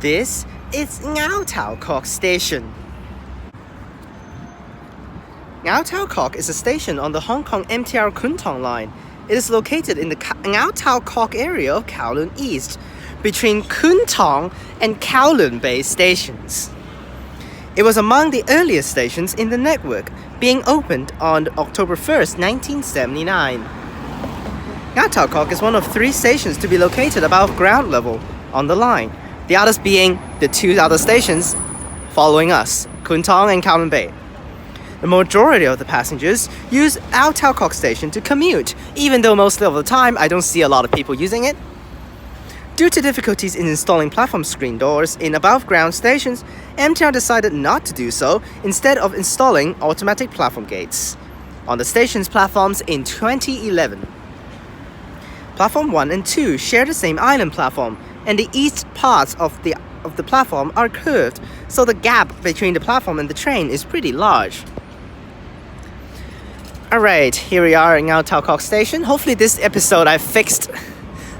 This is Ngau Tau Kok Station. Ngau Tau Kok is a station on the Hong Kong MTR Kwun Tong line. It is located in the Ngau Tau Kok area of Kowloon East, between Kwun Tong and Kowloon Bay stations. It was among the earliest stations in the network, being opened on October 1st, 1979. Ngau Tau Kok is one of 3 stations to be located above ground level on the line, the others being the 2 other stations following us, Kwun Tong and Kowloon Bay. The majority of the passengers use Ngau Tau Kok Station to commute, even though most of the time I don't see a lot of people using it. Due to difficulties in installing platform screen doors in above-ground stations, MTR decided not to do so, instead of installing automatic platform gates on the station's platforms in 2011. Platform 1 and 2 share the same island platform, and the east parts of the platform are curved, so the gap between the platform and the train is pretty large. Alright, here we are at Ngau Tau Kok Station. Hopefully this episode I fixed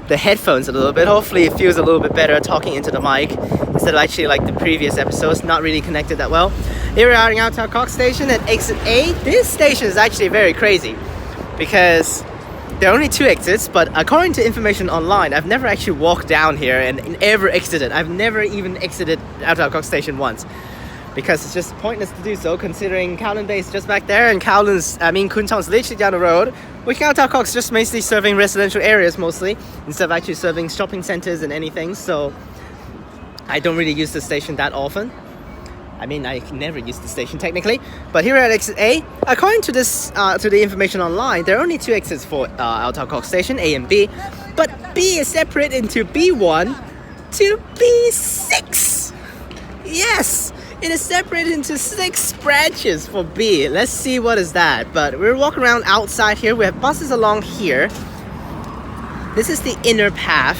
the headphones a little bit. Hopefully it feels a little bit better talking into the mic instead of actually like the previous episodes, not really connected that well. Here we are at Ngau Tau Kok Station at exit A. This station is actually very crazy because there are only 2 exits, but according to information online, I've never actually walked down here and ever exited. I've never even exited Ngau Tau Kok Station once, because it's just pointless to do so, considering Kowloon Bay is just back there and Kwun Tong's literally down the road, which Ngau Tau Kok's just basically serving residential areas mostly, instead of actually serving shopping centers and anything, so I don't really use the station that often. I mean, I never use the station technically, but here at exit A, according to this, to the information online, there are only 2 exits for Ngau Tau Kok Station, A and B, but B is separate into B1 to B6. Yes! It is separated into 6 branches for B. Let's see what is that. But we're walking around outside here. We have buses along here. This is the inner path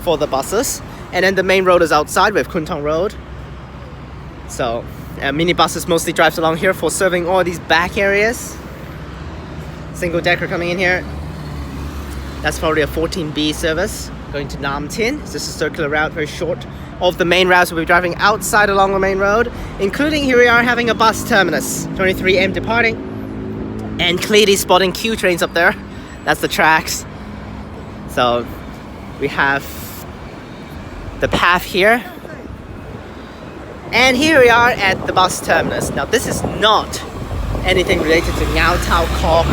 for the buses. And then the main road is outside. We have Kwun Tong Road. So minibuses mostly drives along here for serving all these back areas. Single decker coming in here. That's probably a 14B service going to Nam Tin. It's just a circular route, very short. Of the main routes, we'll be driving outside along the main road, including here we are having a bus terminus, 23M departing, and clearly spotting Q trains up there. That's the tracks. So we have the path here, and here we are at the bus terminus. Now this is not anything related to Ngau Tau Kok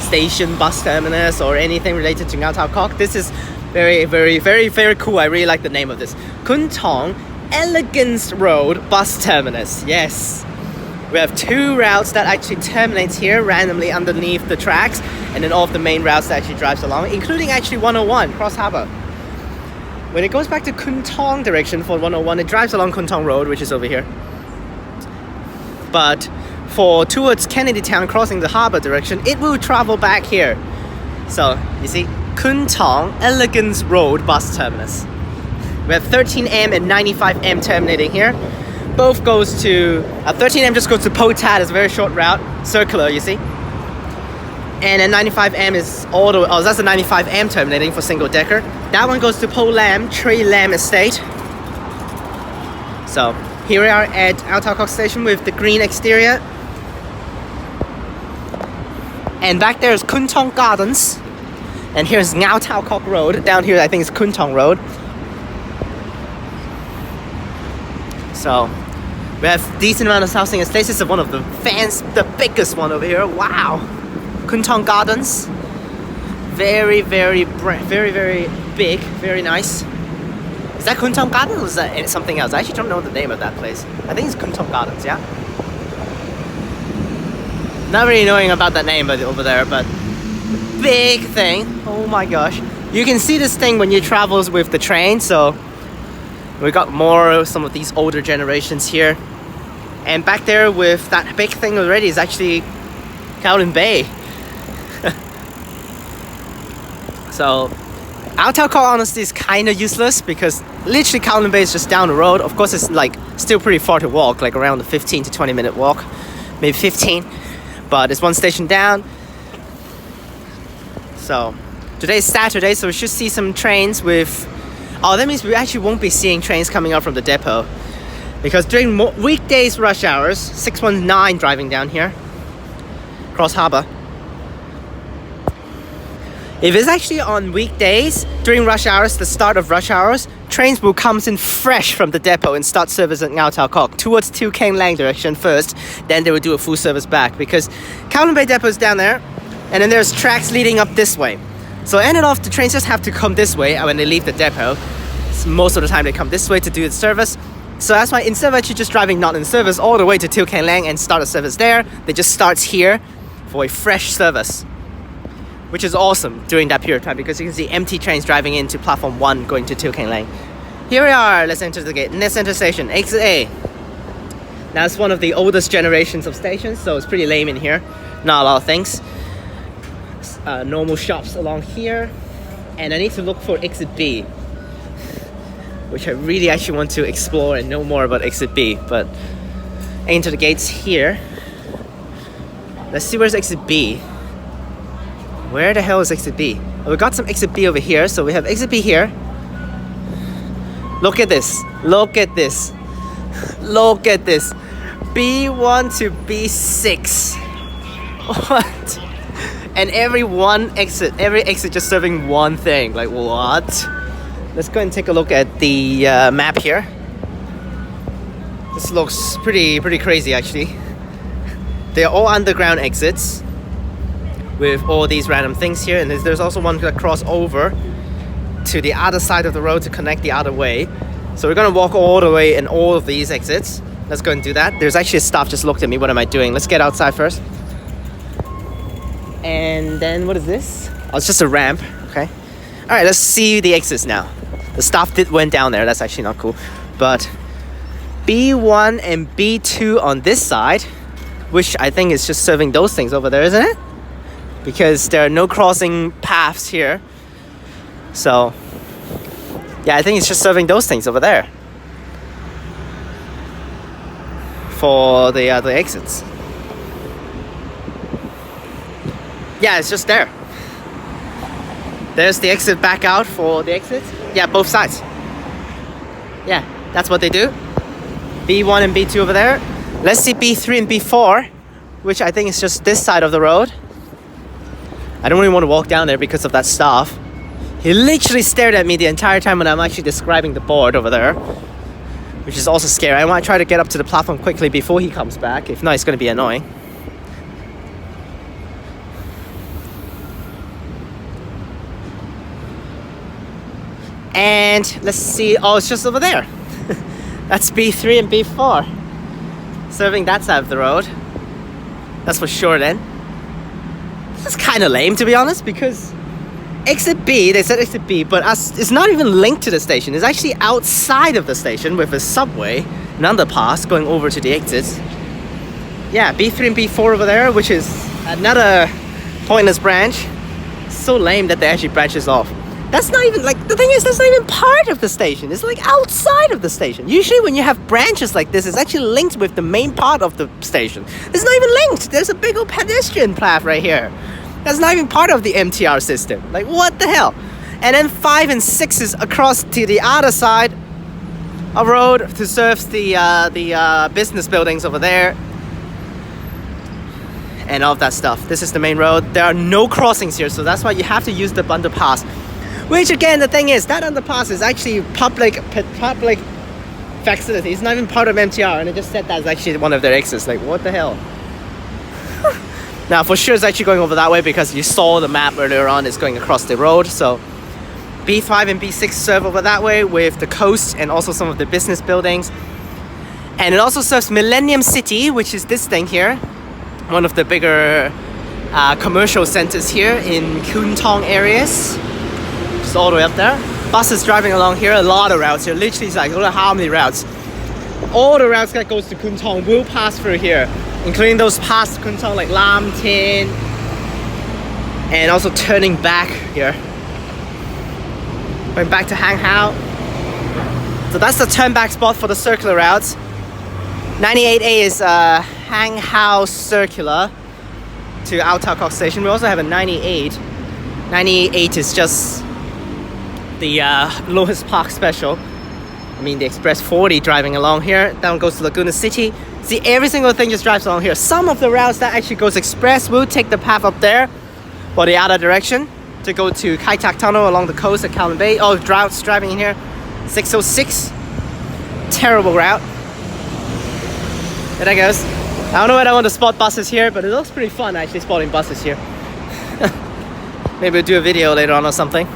Station bus terminus or anything related to Ngau Tau Kok. This is very cool. I really like the name of this. Kwun Tong Elegance Road Bus Terminus. Yes. We have 2 routes that actually terminates here randomly underneath the tracks, and then all of the main routes that actually drives along, including actually 101, Cross Harbour. When it goes back to Kwun Tong direction for 101, it drives along Kwun Tong Road, which is over here. But for towards Kennedy Town crossing the harbour direction, it will travel back here. So, you see, Kwun Tong Elegance Road Bus Terminus. We have 13M and 95M terminating here. Both goes to 13M just goes to Po Tat. It's a very short route, circular, you see. And then 95M is all the way. Oh, that's the 95M terminating for single decker. That one goes to Po Lam, Tree Lam Estate. So here we are at Ngau Tau Kok Station with the green exterior. And back there is Kwun Tong Gardens. And here's Ngau Tau Kok Road. Down here, I think it's Kwun Tong Road. So, we have decent amount of housing estates. This is one of the biggest one over here. Wow! Kwun Tong Gardens. Very big. Very nice. Is that Kwun Tong Gardens or is that something else? I actually don't know the name of that place. I think it's Kwun Tong Gardens, yeah? Not really knowing about that name over there, but big thing. Oh my gosh. You can see this thing when you travel with the train, so we got some of these older generations here. And back there with that big thing already is actually Kowloon Bay. So Ngau Tau Kok honestly is kind of useless because literally Kowloon Bay is just down the road. Of course it's like still pretty far to walk, like around a 15 to 20 minute walk, maybe 15, but it's 1 station down. So today is Saturday, so we should see some trains with Oh, that means we actually won't be seeing trains coming out from the depot. Because during weekdays rush hours, 619 driving down here, Cross Harbour. If it's actually on weekdays, during rush hours, the start of rush hours, trains will come in fresh from the depot and start service at Ngau Tau Kok towards Tu Keng Lang direction first, then they will do a full service back because Kowloon Bay depot is down there, and then there's tracks leading up this way. So end it off, the trains just have to come this way when they leave the depot. So most of the time they come this way to do the service. So that's why instead of actually just driving not in service all the way to Tu Keng Lang and start a service there, they just start here for a fresh service. Which is awesome during that period of time because you can see empty trains driving into platform 1 going to Tu Keng Lang. Here we are, let's enter the gate. Let's enter station, exit A. Now it's one of the oldest generations of stations, so it's pretty lame in here. Not a lot of things. Normal shops along here. And I need to look for exit B, which I really actually want to explore and know more about exit B. But enter the gates here. Let's see where's exit B. Where the hell is exit B? Well, we got some exit B over here, so we have exit B here. Look at this. Look at this. Look at this. B1 to B6. What? And every exit just serving one thing. Like what? Let's go and take a look at the map here. This looks pretty crazy actually. They're all underground exits with all these random things here, and there's also one that cross over to the other side of the road to connect the other way. So we're gonna walk all the way in all of these exits. Let's go and do that. There's actually a staff just looked at me. What am I doing? Let's get outside first. And then what is this? Oh, it's just a ramp. Okay. All right, let's see the exits now. The staff went down there. That's actually not cool. But B1 and B2 on this side, which I think is just serving those things over there, isn't it? Because there are no crossing paths here. So yeah, I think it's just serving those things over there for the exits. Yeah, it's just there. There's the exit back out for the exits. Yeah, both sides. Yeah, that's what they do. B1 and B2 over there. Let's see B3 and B4, which I think is just this side of the road. I don't really want to walk down there because of that staff. He literally stared at me the entire time when I'm actually describing the board over there, which is also scary. I want to try to get up to the platform quickly before he comes back. If not, it's going to be annoying. And let's see. Oh, it's just over there. That's B3 and B4 serving that side of the road. That's for sure then. This is kind of lame, to be honest, because exit B, they said exit B, but it's not even linked to the station. It's actually outside of the station with a subway, an underpass going over to the exits. Yeah, B3 and B4 over there, which is another pointless branch. So lame that they actually branches off. That's not even, like, the thing is, that's not even part of the station. It's like outside of the station. Usually when you have branches like this, it's actually linked with the main part of the station. It's not even linked. There's a big old pedestrian path right here. That's not even part of the MTR system. Like, what the hell? And then 5 and 6 is across to the other side of road to serve the business buildings over there. And all of that stuff. This is the main road. There are no crossings here, so that's why you have to use the underpass. Which again, the thing is, that underpass is actually public facility. It's not even part of MTR, and it just said that's actually one of their exits. Like, what the hell? Now, for sure, it's actually going over that way because you saw the map earlier on. It's going across the road. So B5 and B6 serve over that way with the coast and also some of the business buildings. And it also serves Millennium City, which is this thing here. One of the bigger commercial centers here in Kwun Tong areas. Just all the way up there. Buses driving along here, a lot of routes here. Literally, it's like, I don't know how many routes. All the routes that goes to Kwun Tong will pass through here, including those past Kwun Tong like Lam Tin, and also turning back here. Going back to Hang Hao. So that's the turn back spot for the circular routes. 98A is Hang Hao Circular to Ngau Tau Kok Station. We also have a 98. 98 is just the Lotus Park Special. I mean the Express 40 driving along here. Down goes to Laguna City. See, every single thing just drives along here. Some of the routes that actually goes express will take the path up there or the other direction to go to Kai Tak Tunnel along the coast at Kowloon Bay. Oh, routes driving in here. 606. Terrible route. There that goes. I don't know whether I want to spot buses here, but it looks pretty fun actually spotting buses here. Maybe we'll do a video later on or something.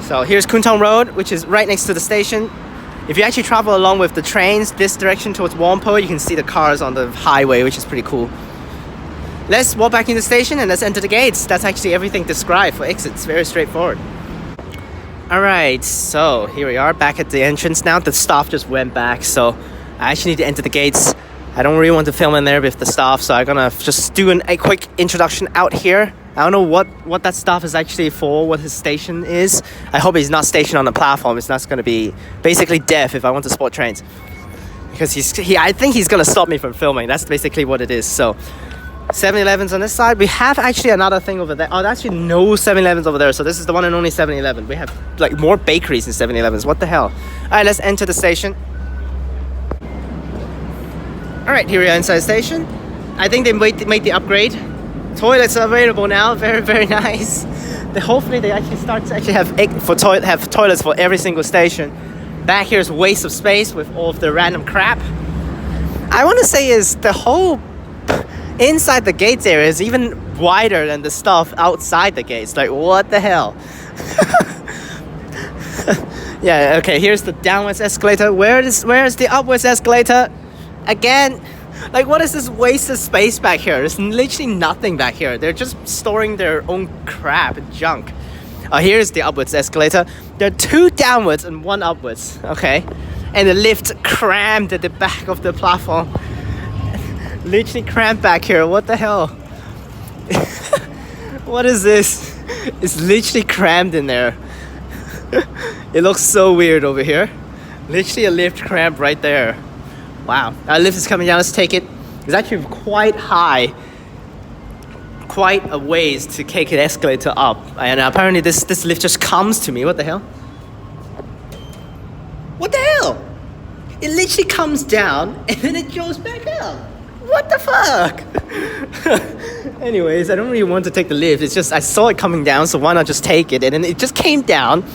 So here's Kwun Tong Road, which is right next to the station. If you actually travel along with the trains this direction towards Whampoa, you can see the cars on the highway, which is pretty cool. Let's walk back in the station and let's enter the gates. That's actually everything described for exits. Very straightforward. Alright, so here we are back at the entrance now. The staff just went back, so I actually need to enter the gates. I don't really want to film in there with the staff, so I'm gonna just do a quick introduction out here. I don't know what that staff is actually for, what his station is. I hope he's not stationed on the platform. It's not going to be basically deaf if I want to spot trains. Because I think he's going to stop me from filming. That's basically what it is. So 7-Elevens on this side. We have actually another thing over there. Oh, there's actually no 7-Elevens over there. So this is the one and only 7-Eleven. We have like more bakeries than 7-Elevens. What the hell? Alright, let's enter the station. Alright, here we are inside the station. I think they made the upgrade. Toilets are available now. Very, very nice. Hopefully they actually start to actually have toilets for every single station. Back here is a waste of space with all of the random crap. I want to say is the whole inside the gates area is even wider than the stuff outside the gates. Like, what the hell? Yeah, okay, here's the downwards escalator. Where is the upwards escalator? Again. Like, what is this waste of space back here? There's literally nothing back here. They're just storing their own crap and junk. Here's the upwards escalator. There are 2 downwards and 1 upwards. Okay. And the lift crammed at the back of the platform. Literally cramped back here. What the hell? What is this? It's literally crammed in there. It looks so weird over here. Literally a lift cramped right there. Wow, our lift is coming down. Let's take it. It's actually quite high, quite a ways to take an escalator up. And apparently this lift just comes to me. What the hell? What the hell? It literally comes down and then it goes back up. What the fuck? Anyways, I don't really want to take the lift. It's just I saw it coming down, so why not just take it? And then it just came down.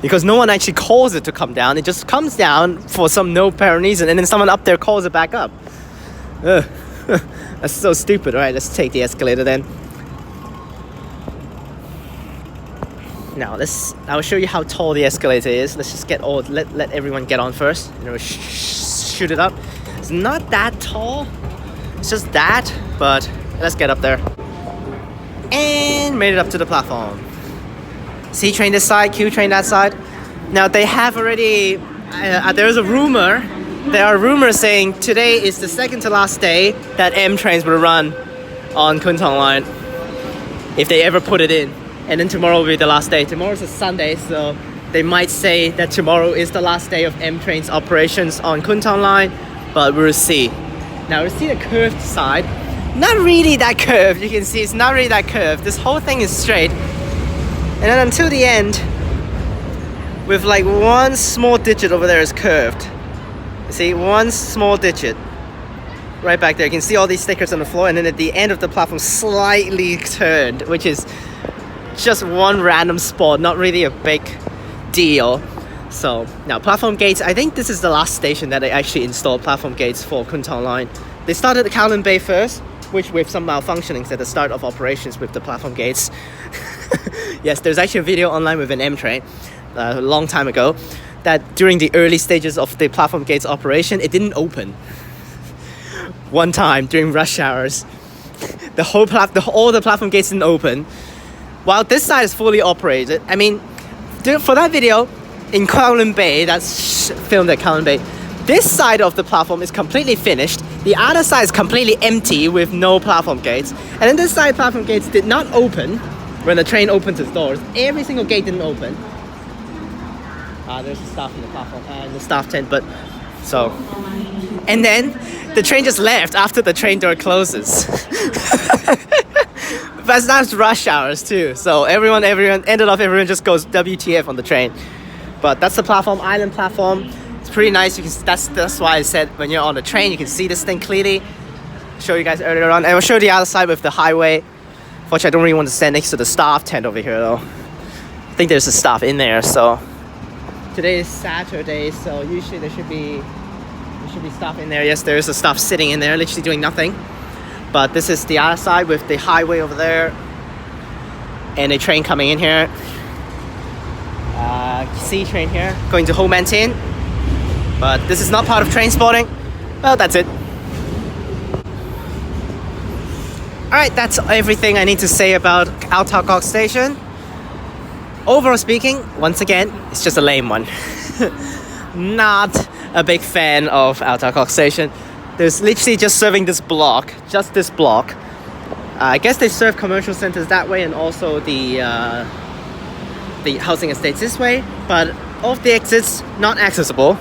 Because no one actually calls it to come down. It just comes down for some no apparent reason. And then someone up there calls it back up. That's so stupid. Alright, let's take the escalator then. Now, I'll show you how tall the escalator is. Let's just let everyone get on first. You know, shoot it up. It's not that tall. It's just that. But let's get up there. And made it up to the platform. C train this side, Q train that side. Now they have already, there's a rumor, there are rumors saying today is the second to last day that M trains will run on Kwun Tong line. If they ever put it in. And then tomorrow will be the last day. Tomorrow's a Sunday, so they might say that tomorrow is the last day of M trains operations on Kwun Tong line, but we'll see. Now we'll see the curved side. Not really that curved, you can see it's not really that curved. This whole thing is straight. And then until the end, with like one small digit over there is curved. You see, one small digit. Right back there, you can see all these stickers on the floor, and then at the end of the platform, slightly turned, which is just one random spot, not really a big deal. So, now platform gates, I think this is the last station that they actually installed platform gates for Kwun Tong line. They started at Kowloon Bay first, which with some malfunctionings at the start of operations with the platform gates. Yes, there's actually a video online with an M train a long time ago that during the early stages of the platform gates operation, it didn't open. One time during rush hours, all the platform gates didn't open, while this side is fully operated. I mean, for that video in Kowloon Bay, that's filmed at Kowloon Bay, this side of the platform is completely finished. The other side is completely empty with no platform gates. And then this side platform gates did not open when the train opens its doors. Every single gate didn't open. There's the staff in the platform and the staff tent, but so. And then the train just left after the train door closes. But that's rush hours too. So everyone everyone just goes WTF on the train. But that's the platform, island platform. It's pretty nice. You can that's why I said when you're on the train you can see this thing clearly. Show you guys earlier on, and I'll show you the other side with the highway. Fortunately, I don't really want to stand next to the staff tent over here though. I think there's a staff in there. So today is Saturday, so usually there should be staff in there. Yes, there is a staff sitting in there, literally doing nothing. But this is the other side with the highway over there, and a train coming in here. C train here going to Ho Man Tin. But this is not part of train spotting. Well, that's it. Alright, that's everything I need to say about Ngau Tau Kok Station. Overall speaking, once again, it's just a lame one. Not a big fan of Ngau Tau Kok Station. There's literally just serving this block, just this block. I guess they serve commercial centers that way and also the housing estates this way. But all of the exits, not accessible.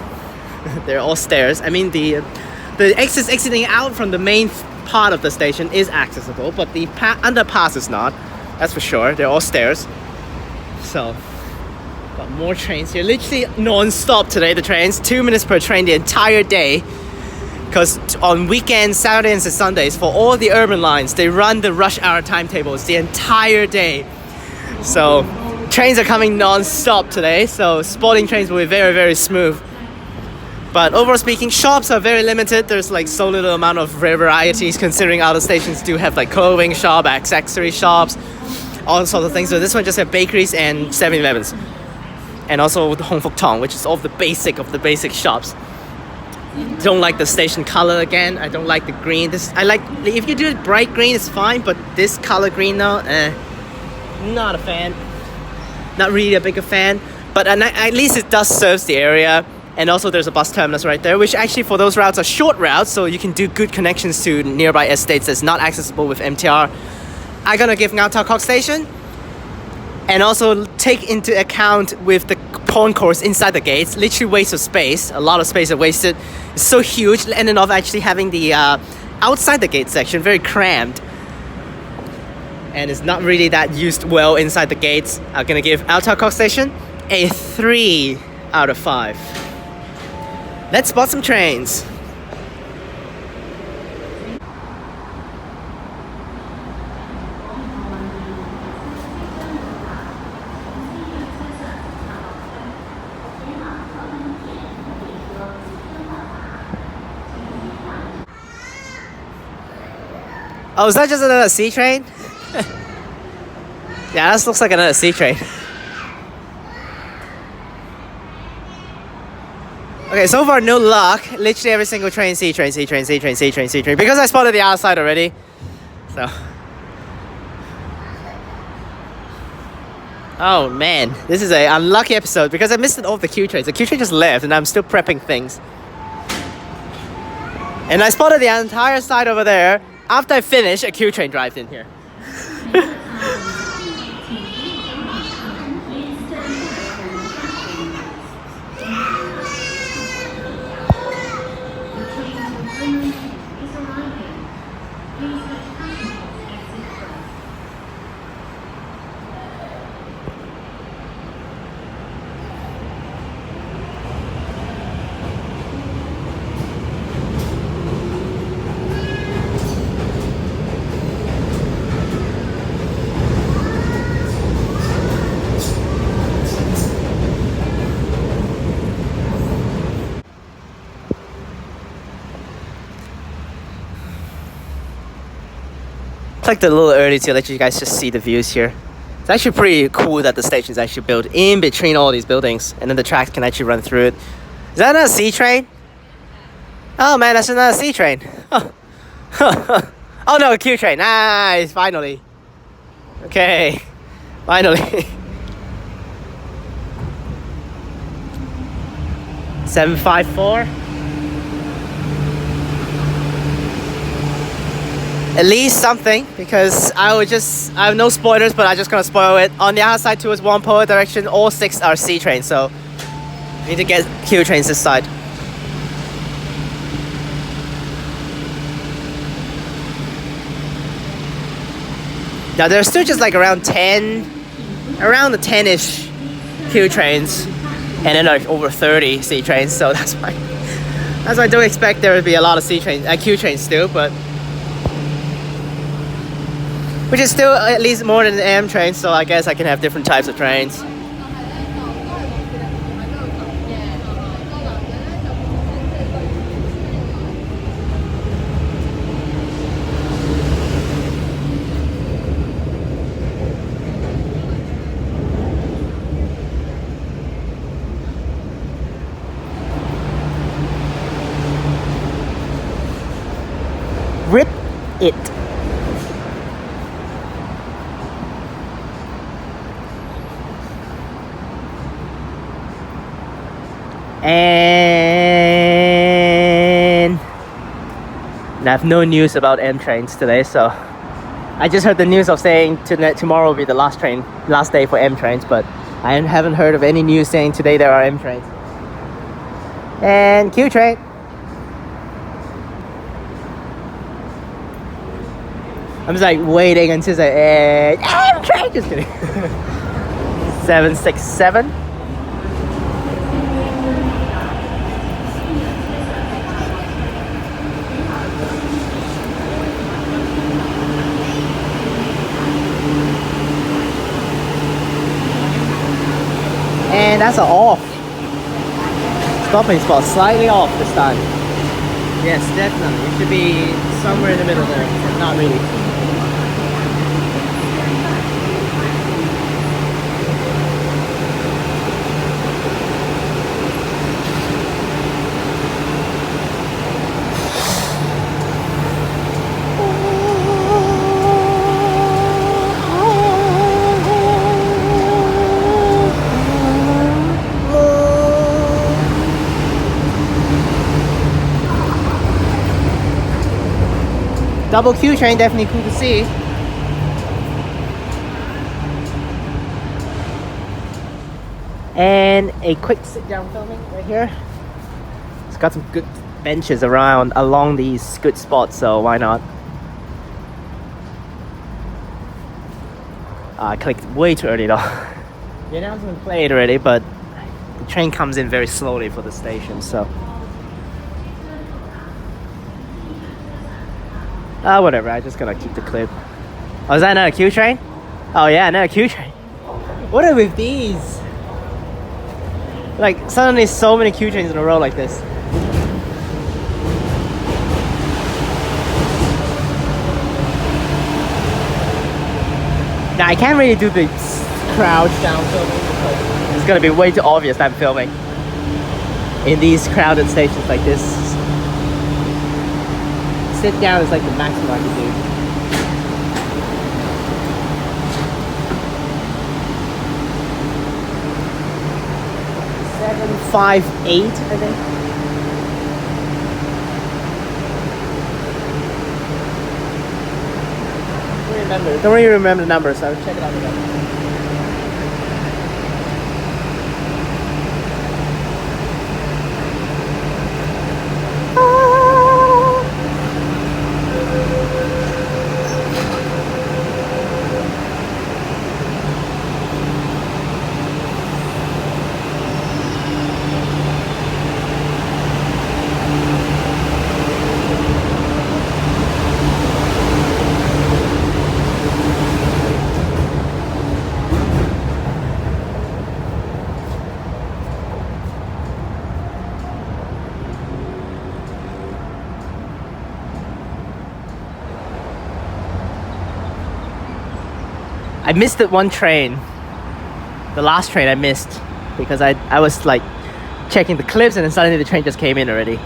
They're all stairs. I mean, the exits exiting out from the main part of the station is accessible, but the underpass is not. That's for sure. They're all stairs. So, got more trains here. Literally non-stop today, the trains. 2 minutes per train the entire day. Because on weekends, Saturdays and Sundays, for all the urban lines, they run the rush hour timetables the entire day. So, trains are coming non-stop today. So, spotting trains will be very, very smooth. But overall speaking, shops are very limited. There's like so little amount of varieties considering other stations do have like clothing shop, accessory shops, all sorts of things. So this one just have bakeries and 7-Elevens. And also the Hong Fuk Tong, which is all of the basic shops. Don't like the station color again. I don't like the green. I like, if you do it bright green, it's fine. But this color green now, not a fan. Not really a bigger fan. But at least it does serve the area. And also there's a bus terminus right there, which actually for those routes are short routes, so you can do good connections to nearby estates that's not accessible with MTR. I'm gonna give Ngau Tau Kok Station, and also take into account with the pawn course inside the gates, literally waste of space, a lot of space are wasted. It's so huge, ending off actually having the outside the gate section very cramped. And it's not really that used well inside the gates. I'm gonna give Ngau Tau Kok Station a 3 out of 5. Let's spot some trains. Oh, is that just another C train? Yeah, this looks like another C train. Okay, so far no luck. Literally every single train, C train, C train, C train, C train, C train. Because I spotted the outside already. So. Oh man, this is an unlucky episode because I missed all the Q trains. The Q train just left and I'm still prepping things. And I spotted the entire side over there. After I finished, a Q train drives in here. Like a little early to let you guys just see the views here. It's actually pretty cool that the station is actually built in between all these buildings, and then the tracks can actually run through it. Is that another C train? Oh man, that's another C train. Oh, oh no, a Q train. Nice, finally. Okay, finally. 754. At least something, because I have no spoilers, but I'm just gonna spoil it. On the other side towards Whampoa direction, all 6 are C trains, so we need to get Q trains this side. Now there's still just like around the 10-ish Q trains, and then like over 30 C trains. So that's why I don't expect there to be a lot of Q trains still, but which is still at least more than the M train. So I guess I can have different types of trains. Rip it. And I have no news about M trains today, so I just heard the news of saying tomorrow will be the last day for M trains, but I haven't heard of any news saying today there are M trains. And Q train. I'm just like waiting until it's like, M train, just kidding. 767. And that's an off. Stopping spot, slightly off this time. Yes, definitely. It should be somewhere in the middle there. Not really. Double Q train, definitely cool to see. And a quick sit down filming right here. It's got some good benches along these good spots, so why not? I clicked way too early though. The announcement played already, but the train comes in very slowly for the station, so. Whatever, I'm just gonna keep the clip. Oh, is that another Q train? Oh yeah, another Q train. What are with these? Like, suddenly so many Q trains in a row like this. Now, I can't really do the crouch down filming because it's gonna be way too obvious that I'm filming in these crowded stations like this. Sit down is like the maximum I can do. Seven, 5, 8, I think. Don't really remember the number, so I'll check it out again. I missed that one train. The last train I missed because I was like checking the clips and then suddenly the train just came in already.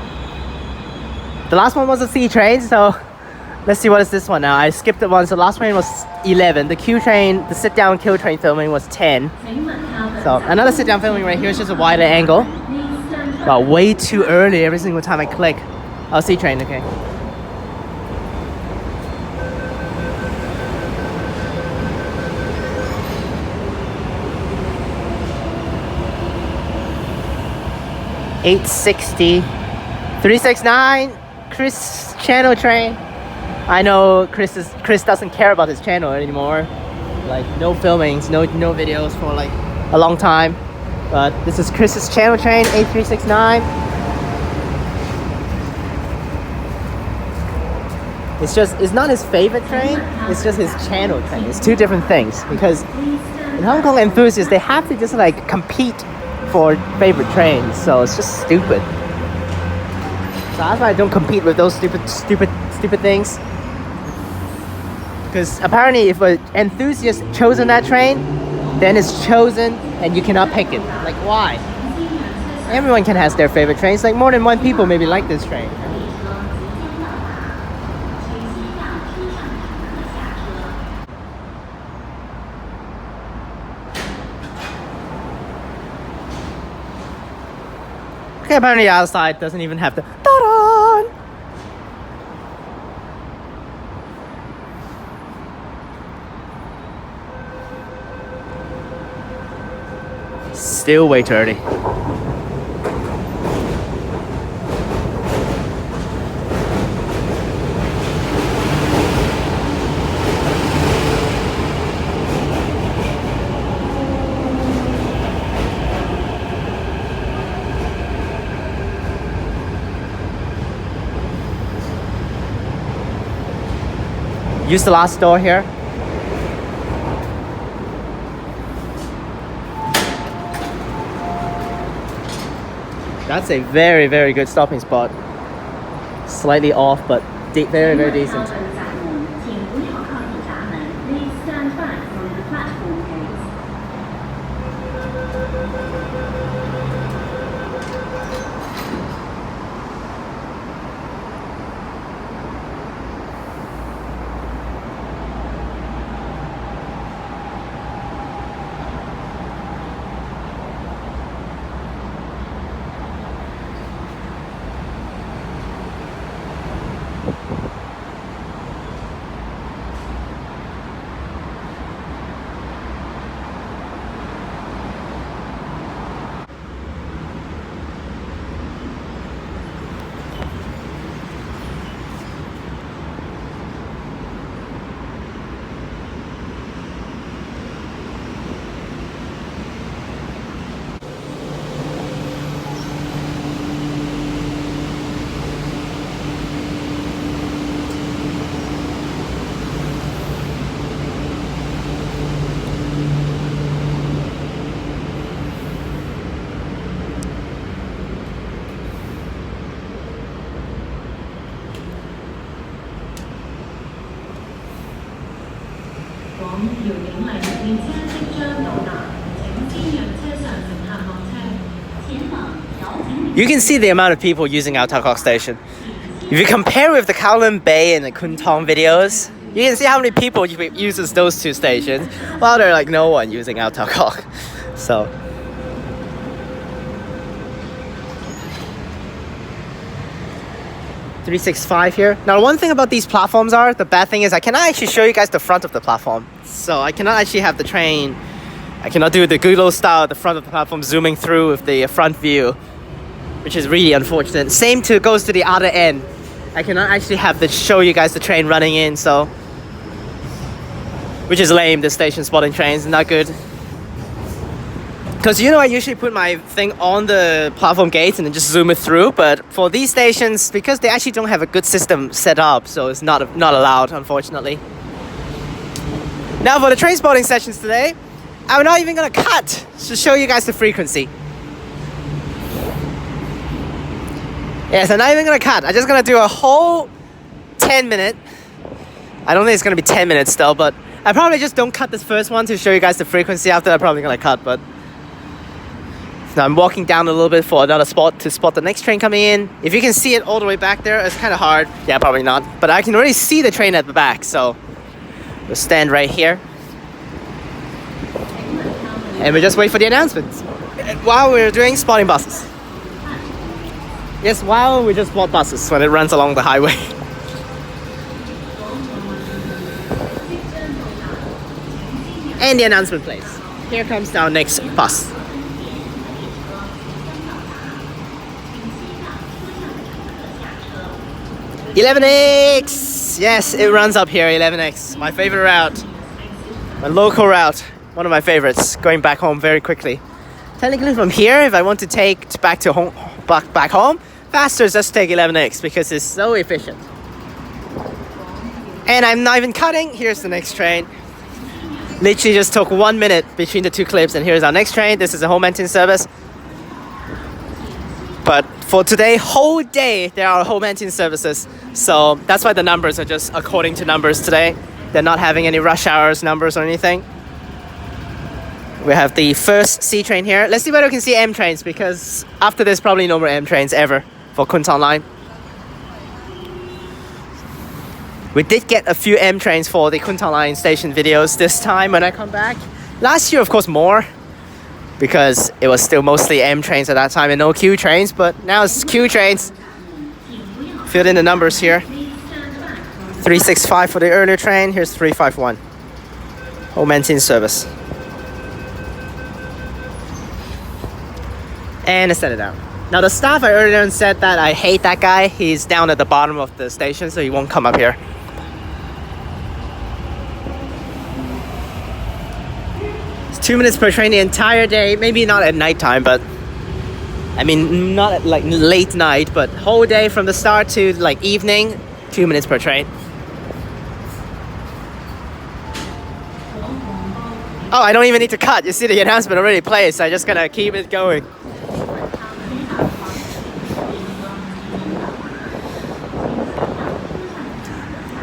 The last one was a C train, so let's see what is this one now. I skipped the one, so the last train was 11. The Q train, the sit down Q train filming was 10. So another sit down filming right here is just a wider angle. Wow, way too early every single time I click. Oh, C train, okay. $860, 369, Chris Channel train. I know Chris doesn't care about his channel anymore. Like no filmings, no videos for like a long time. But this is Chris's channel train, 8369. It's not his favorite train, it's just his channel train. It's two different things, because in Hong Kong enthusiasts, they have to just like compete for favorite trains, so it's just stupid. So that's why I don't compete with those stupid things. Because apparently if an enthusiast chosen that train, then it's chosen and you cannot pick it. Like why? Everyone can have their favorite trains. Like more than one people maybe like this train. Okay, apparently the outside doesn't even have the ta-da! Still way too early. Use the last door here. That's a very, very good stopping spot. Slightly off, but very, very decent. You can see the amount of people using Ngau Tau Kok Station. If you compare with the Kowloon Bay and the Kwun Tong videos, you can see how many people uses those two stations, while there's like no one using Ngau Tau Kok. So. $365 here. Now, one thing about these platforms the bad thing is I cannot actually show you guys the front of the platform. So I cannot actually have the train, I cannot do the Google style at the front of the platform zooming through with the front view, which is really unfortunate. Same goes to the other end. I cannot actually show you guys the train running in, so, which is lame. The station spotting trains, not good. Because I usually put my thing on the platform gates and then just zoom it through, but for these stations, because they actually don't have a good system set up, so it's not allowed, unfortunately. Now for the train spotting sessions today, I'm not even gonna cut to show you guys the frequency. Yes, I'm not even gonna cut. I'm just gonna do a whole 10-minute. I don't think it's gonna be 10 minutes though, but I probably just don't cut this first one to show you guys the frequency. After I'm probably gonna cut, but now I'm walking down a little bit for another spot to spot the next train coming in. If you can see it all the way back there, it's kind of hard. Yeah, probably not. But I can already see the train at the back, so we'll stand right here. And we'll just wait for the announcements while we're doing spotting buses. Yes, while we just spot buses when it runs along the highway. And the announcement plays. Here comes our next bus. 11X! Yes, it runs up here, 11X. My favorite route. My local route. One of my favorites. Going back home very quickly. Technically from here, if I want to take back to home, back home, faster is just take 11X because it's so efficient. And I'm not even cutting. Here's the next train. Literally just took 1 minute between the two clips, and here's our next train. This is a home maintenance service. But for today, whole day, there are home maintenance services. So that's why the numbers are just according to numbers today. They're not having any rush hours numbers or anything. We have the first C train here. Let's see whether we can see M trains, because after this, probably no more M trains ever for Kwun Tong line. We did get a few M trains for the Kwun Tong line station videos this time when I come back. Last year, of course, more, because it was still mostly M trains at that time and no Q trains, but now it's Q trains. Filled in the numbers here. 365 for the earlier train. Here's 351. Home maintenance service. And I set it out. Now the staff I earlier on said that I hate that guy. He's down at the bottom of the station, so he won't come up here. It's 2 minutes per train the entire day. Maybe not at nighttime, but I mean not at like late night, but whole day from the start to like evening, 2 minutes per train. Oh, I don't even need to cut. You see the announcement already plays, so I'm just gonna keep it going.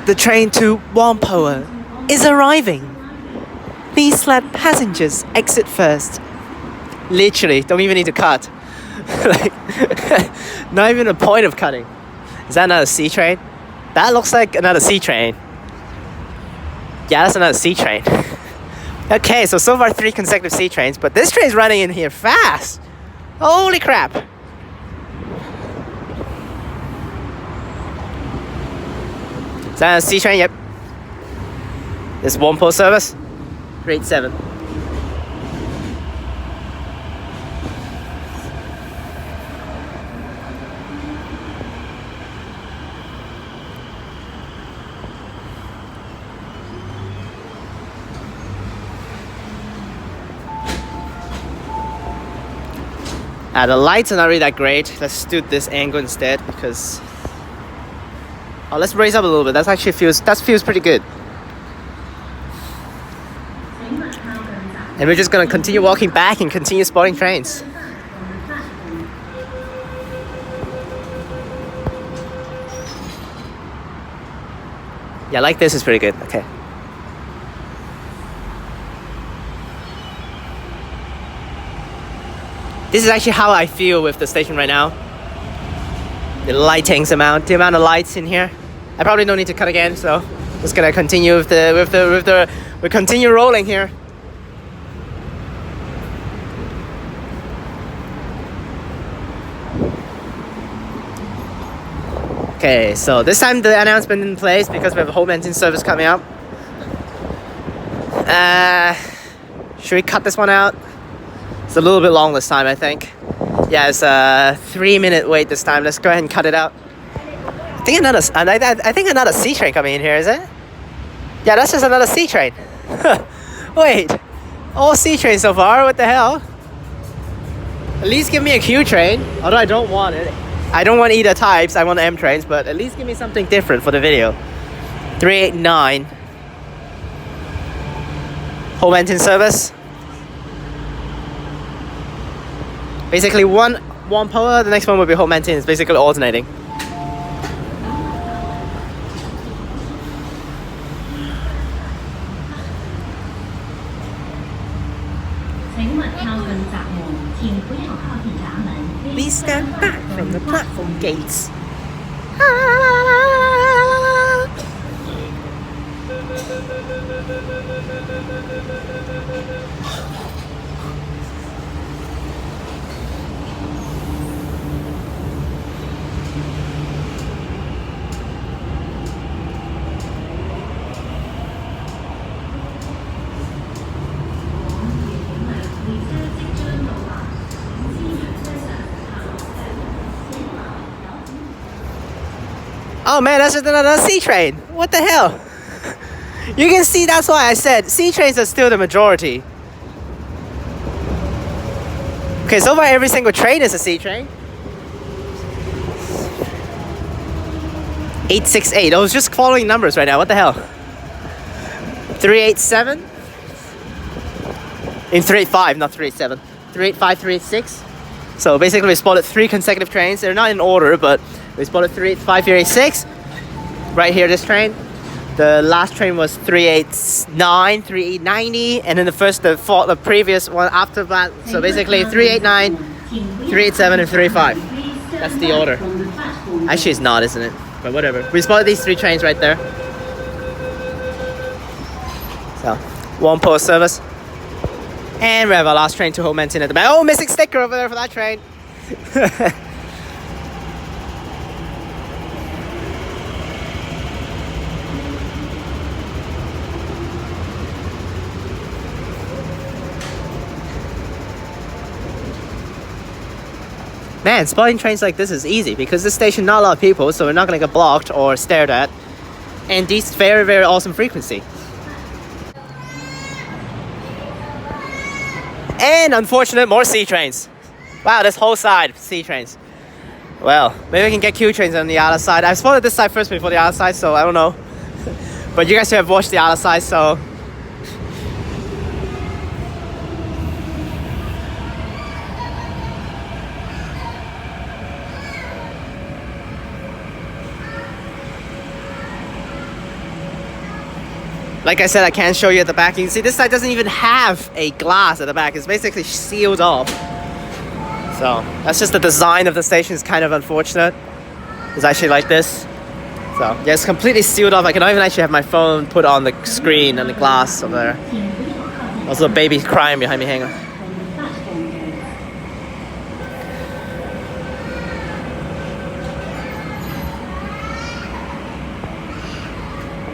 The train to Whampoa is arriving. Please let passengers exit first. Literally, don't even need to cut. Like, not even a point of cutting. Is that another C train? That looks like another C train. Yeah, that's another C train. Okay, so far 3 consecutive C trains, but this train's running in here fast. Holy crap. Is that a C train? Yep. This Whampoa service. Grade 7. The lights are not really that great. Let's do this angle instead because... Oh, let's raise up a little bit. That feels pretty good. And we're just gonna continue walking back and continue spotting trains. Yeah, like this is pretty good. Okay. This is actually how I feel with the station right now. The lighting's amount, the amount of lights in here. I probably don't need to cut again, so just gonna continue we continue rolling here. Okay, so this time the announcement in place because we have a home maintenance service coming up. Should we cut this one out? It's a little bit long this time, I think. Yeah, it's a 3-minute wait this time. Let's go ahead and cut it out. I think another C train coming in here, is it? Yeah, that's just another C train. Wait, all C trains so far. What the hell? At least give me a Q train. Although I don't want it. I don't want either types. I want M trains, but at least give me something different for the video. 389. Home maintenance service. Basically one power, the next one will be home maintenance, basically alternating. Please stand back from the platform gates. Oh man, that's just another C train. What the hell? You can see, that's why I said C trains are still the majority. Okay, so far every single train is a C train. 868. I was just following numbers right now. What the hell? 387? In 385, not 387. 385, 386. So basically we spotted 3 consecutive trains. They're not in order, but we spotted 385, 386. Right here, this train. The last train was 389, 3890, and then the previous one after that. So basically 389, 387, and 385. That's the order. Actually, it's not, isn't it? But whatever. We spotted these 3 trains right there. So, 1 post service. And we have our last train to Homenton at the back. Oh, missing sticker over there for that train. Man, spotting trains like this is easy because this station not a lot of people, so we're not gonna get blocked or stared at. And these very, very awesome frequency. And unfortunate, more C trains. Wow, this whole side, C trains. Well, maybe we can get Q trains on the other side. I spotted this side first before the other side, so I don't know. But you guys have watched the other side, so. Like I said, I can't show you at the back. You can see this side doesn't even have a glass at the back. It's basically sealed off. So that's just the design of the station is kind of unfortunate. It's actually like this. So yeah, it's completely sealed off. I can even actually have my phone put on the screen and the glass over there. Also a baby crying behind me, hang on.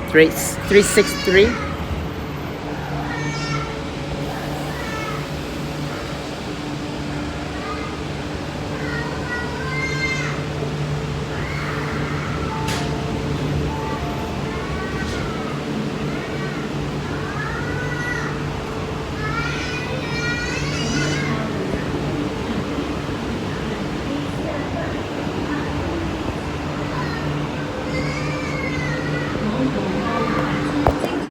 Three 363.